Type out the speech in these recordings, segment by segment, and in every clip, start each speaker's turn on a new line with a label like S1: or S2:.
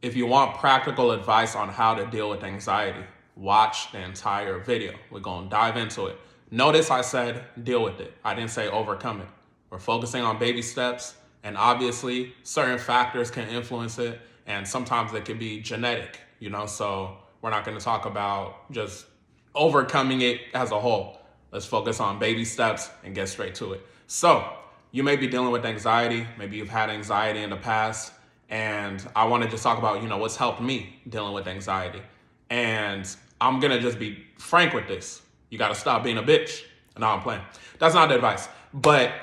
S1: if you want practical advice on how to deal with anxiety, watch the entire video. We're going to dive into it. Notice I said deal with it. I didn't say overcome it. We're focusing on baby steps, and obviously certain factors can influence it, and sometimes it can be genetic, so we're not going to talk about just overcoming it as a whole. Let's focus on baby steps and get straight to it. So you may be dealing with anxiety. Maybe you've had anxiety in the past, and I want to just talk about, what's helped me dealing with anxiety. And I'm going to just be frank with this. You got to stop being a bitch. No, I'm playing. That's not the advice. But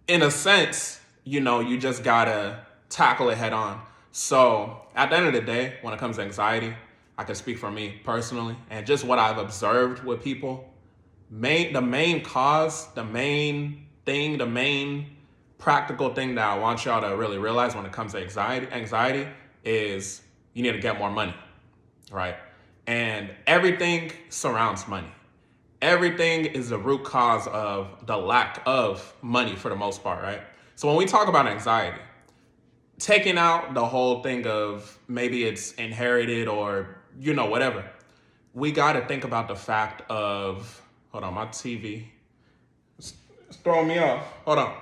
S1: in a sense, you just got to tackle it head on. So at the end of the day, when it comes to anxiety, I can speak for me personally and just what I've observed with people. The main cause, the main practical thing that I want y'all to really realize when it comes to anxiety is you need to get more money, right? And everything surrounds money. Everything is the root cause of the lack of money for the most part, right? So when we talk about anxiety, taking out the whole thing of maybe it's inherited or, whatever, we got to think about the fact of, hold on, my TV is throwing me off. Hold on.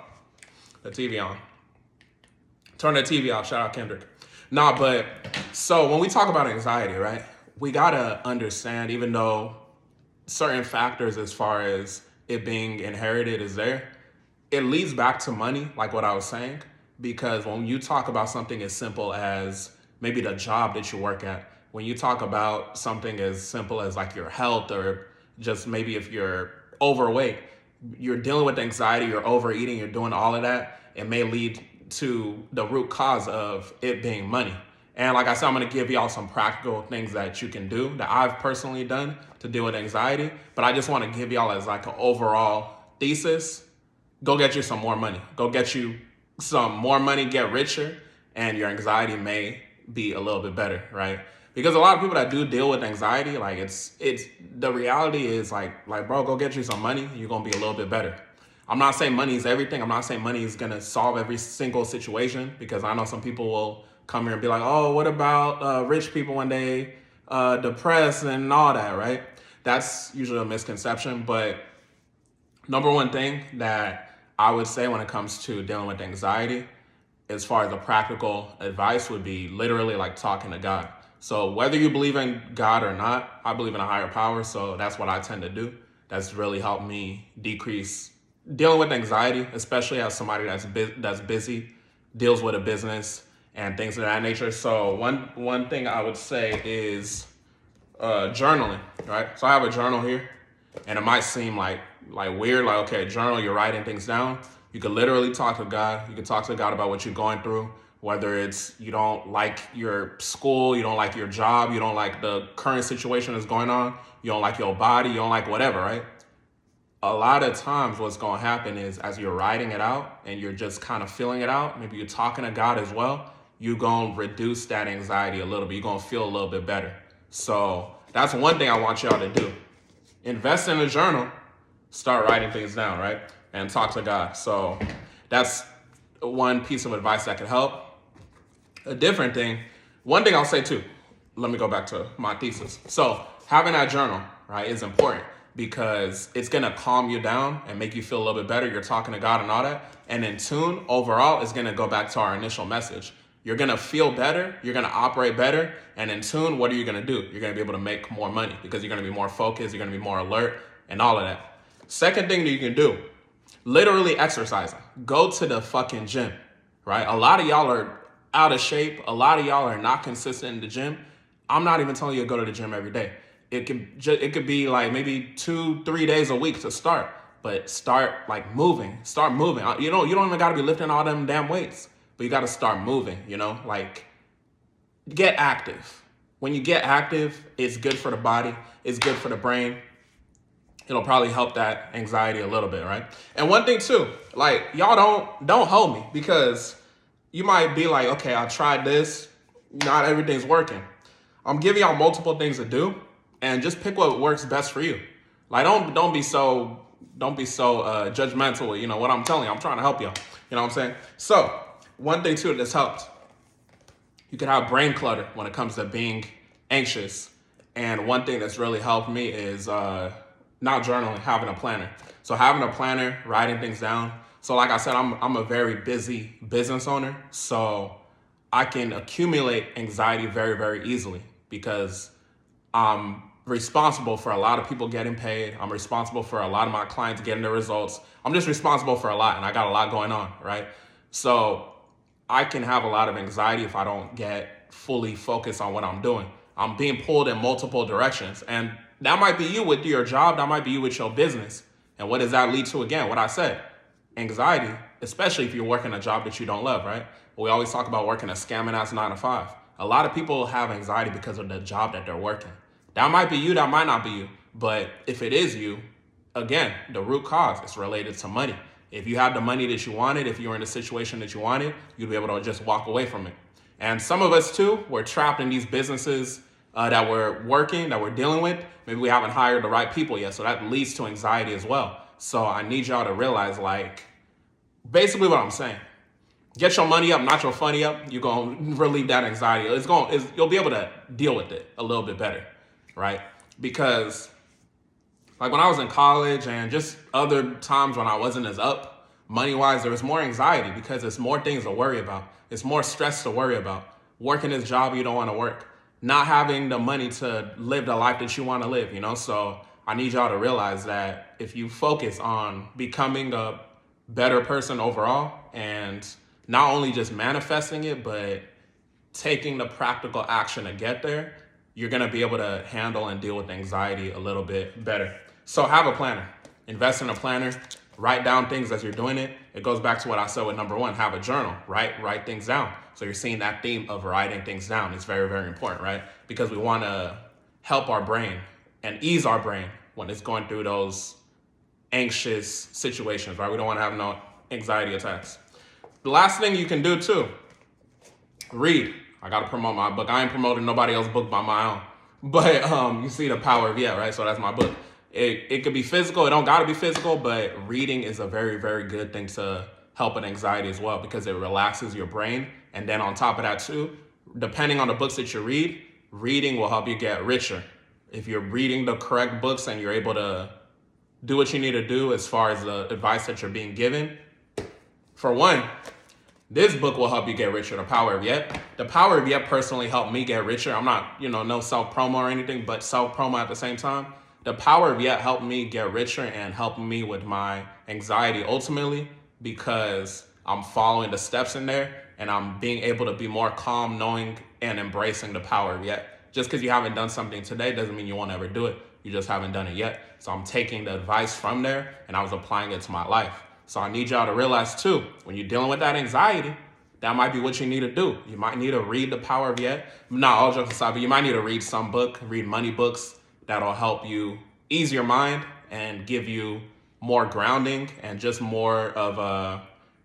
S1: The TV on. Turn the TV off. Shout out Kendrick. But so when we talk about anxiety, right, we got to understand, even though certain factors as far as it being inherited is there, it leads back to money, like what I was saying, because when you talk about something as simple as maybe the job that you work at, when you talk about something as simple as like your health or just maybe if you're overweight, you're dealing with anxiety, you're overeating, you're doing all of that, it may lead to the root cause of it being money. And like I said, I'm going to give y'all some practical things that you can do that I've personally done to deal with anxiety. But I just want to give y'all as like an overall thesis. Go get you some more money. Go get you some more money, get richer, and your anxiety may be a little bit better, right? Because a lot of people that do deal with anxiety, like it's the reality is like bro, go get you some money. You're going to be a little bit better. I'm not saying money is everything. I'm not saying money is going to solve every single situation, because I know some people will come here and be like, oh, what about rich people when they depressed and all that, right? That's usually a misconception. But number one thing that I would say when it comes to dealing with anxiety, as far as the practical advice, would be literally like talking to God. So whether you believe in God or not, I believe in a higher power. So that's what I tend to do. That's really helped me decrease dealing with anxiety, especially as somebody that's busy, deals with a business and things of that nature. So one thing I would say is journaling, right? So I have a journal here, and it might seem like weird, like, okay, journal, you're writing things down. You could literally talk to God. You could talk to God about what you're going through, whether it's you don't like your school, you don't like your job, you don't like the current situation that's going on, you don't like your body, you don't like whatever, right? A lot of times what's going to happen is as you're writing it out and you're just kind of feeling it out, maybe you're talking to God as well, you're going to reduce that anxiety a little bit. You're going to feel a little bit better. So that's one thing I want y'all to do. Invest in a journal, start writing things down, right? And talk to God. So that's one piece of advice that could help. A different thing, one thing I'll say too, let me go back to my thesis. So having that journal, right, is important because it's going to calm you down and make you feel a little bit better. You're talking to God and all that. And in tune, overall, is going to go back to our initial message. You're going to feel better. You're going to operate better. And in tune, what are you going to do? You're going to be able to make more money because you're going to be more focused. You're going to be more alert and all of that. Second thing that you can do, literally exercising. Go to the fucking gym, right? A lot of y'all are out of shape. A lot of y'all are not consistent in the gym. I'm not even telling you to go to the gym every day. It could be like maybe 2-3 days a week to start, but start like moving. Start moving. You don't even got to be lifting all them damn weights, but you got to start moving. Like get active. When you get active, it's good for the body. It's good for the brain. It'll probably help that anxiety a little bit, right? And one thing too, like y'all don't hold me because you might be like, okay, I tried this, not everything's working. I'm giving y'all multiple things to do, and just pick what works best for you. Like don't be so judgmental with what I'm telling you. I'm trying to help y'all. You know what I'm saying? So one thing too that's helped. You could have brain clutter when it comes to being anxious. And one thing that's really helped me is not journaling, having a planner. So having a planner, writing things down. So like I said, I'm a very busy business owner. So I can accumulate anxiety very, very easily because I'm responsible for a lot of people getting paid. I'm responsible for a lot of my clients getting their results. I'm just responsible for a lot, and I got a lot going on, right? So I can have a lot of anxiety if I don't get fully focused on what I'm doing. I'm being pulled in multiple directions, and that might be you with your job. That might be you with your business. And what does that lead to? Again, what I said, anxiety, especially if you're working a job that you don't love, right? We always talk about working a scamming ass 9 to 5. A lot of people have anxiety because of the job that they're working. That might be you, that might not be you. But if it is you, again, the root cause is related to money. If you had the money that you wanted, if you were in the situation that you wanted, you'd be able to just walk away from it. And some of us too, we're trapped in these businesses that we're working, that we're dealing with. Maybe we haven't hired the right people yet. So that leads to anxiety as well. So I need y'all to realize, like, basically what I'm saying. Get your money up, not your funny up. You're going to relieve that anxiety. You'll be able to deal with it a little bit better, right? Because like when I was in college and just other times when I wasn't as up money-wise, there was more anxiety because it's more things to worry about. It's more stress to worry about. Working this job you don't want to work. Not having the money to live the life that you want to live, So I need y'all to realize that if you focus on becoming a better person overall and not only just manifesting it, but taking the practical action to get there, you're going to be able to handle and deal with anxiety a little bit better. So have a planner. Invest in a planner. Write down things as you're doing it. It goes back to what I said with number one, have a journal, right? Write things down. So you're seeing that theme of writing things down. It's very, very important, right? Because we want to help our brain and ease our brain when it's going through those anxious situations, right? We don't want to have no anxiety attacks. The last thing you can do too, read. I got to promote my book. I ain't promoting nobody else's book by my own. But you see The Power of Yeah, right? So that's my book. It could be physical. It don't got to be physical, but reading is a very, very good thing to help with anxiety as well because it relaxes your brain. And then on top of that too, depending on the books that you read, reading will help you get richer. If you're reading the correct books and you're able to do what you need to do as far as the advice that you're being given, for one, this book will help you get richer, The Power of Yet. The Power of Yet personally helped me get richer. I'm not, no self-promo or anything, but self-promo at the same time. The Power of Yet helped me get richer and helped me with my anxiety ultimately because I'm following the steps in there and I'm being able to be more calm, knowing and embracing the power of yet. Just because you haven't done something today doesn't mean you won't ever do it. You just haven't done it yet. So I'm taking the advice from there and I was applying it to my life. So I need y'all to realize too, when you're dealing with that anxiety, that might be what you need to do. You might need to read The Power of Yet. Not all jokes aside, but you might need to read some book, read money books that'll help you ease your mind and give you more grounding and just more of a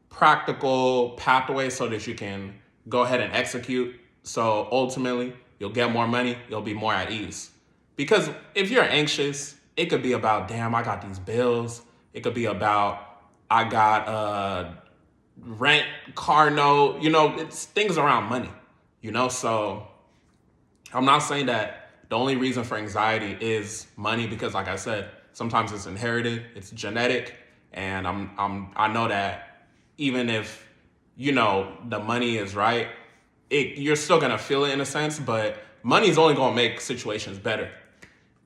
S1: practical pathway so that you can go ahead and execute. So ultimately, you'll get more money, you'll be more at ease. Because if you're anxious, it could be about, damn, I got these bills. It could be about, I got rent, car note, it's things around money, So I'm not saying that the only reason for anxiety is money because like I said, sometimes it's inherited, it's genetic. And I know that even if, the money is right, you're still going to feel it in a sense, but money is only going to make situations better.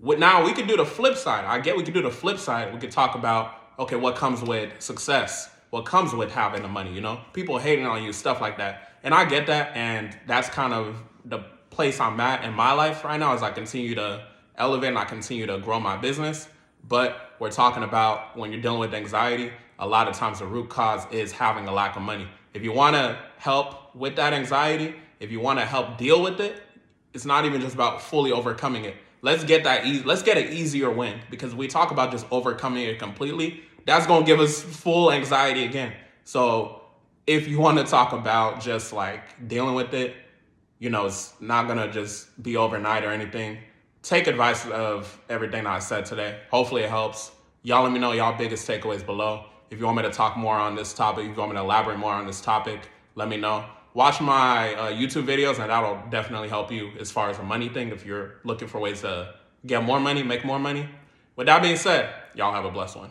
S1: Now we could do the flip side. I get we could do the flip side. We could talk about, okay, what comes with success? What comes with having the money, People hating on you, stuff like that. And I get that. And that's kind of the place I'm at in my life right now as I continue to elevate and I continue to grow my business. But we're talking about when you're dealing with anxiety, a lot of times the root cause is having a lack of money. If you want to help with that anxiety, if you want to help deal with it, it's not even just about fully overcoming it. Let's get let's get an easier win because we talk about just overcoming it completely. That's going to give us full anxiety again. So if you want to talk about just like dealing with it, it's not going to just be overnight or anything. Take advice of everything that I said today. Hopefully it helps. Y'all let me know y'all biggest takeaways below. If you want me to talk more on this topic, if you want me to elaborate more on this topic, let me know. watch my YouTube videos, and that'll definitely help you as far as a money thing if you're looking for ways to get more money, make more money. With that being said, y'all have a blessed one.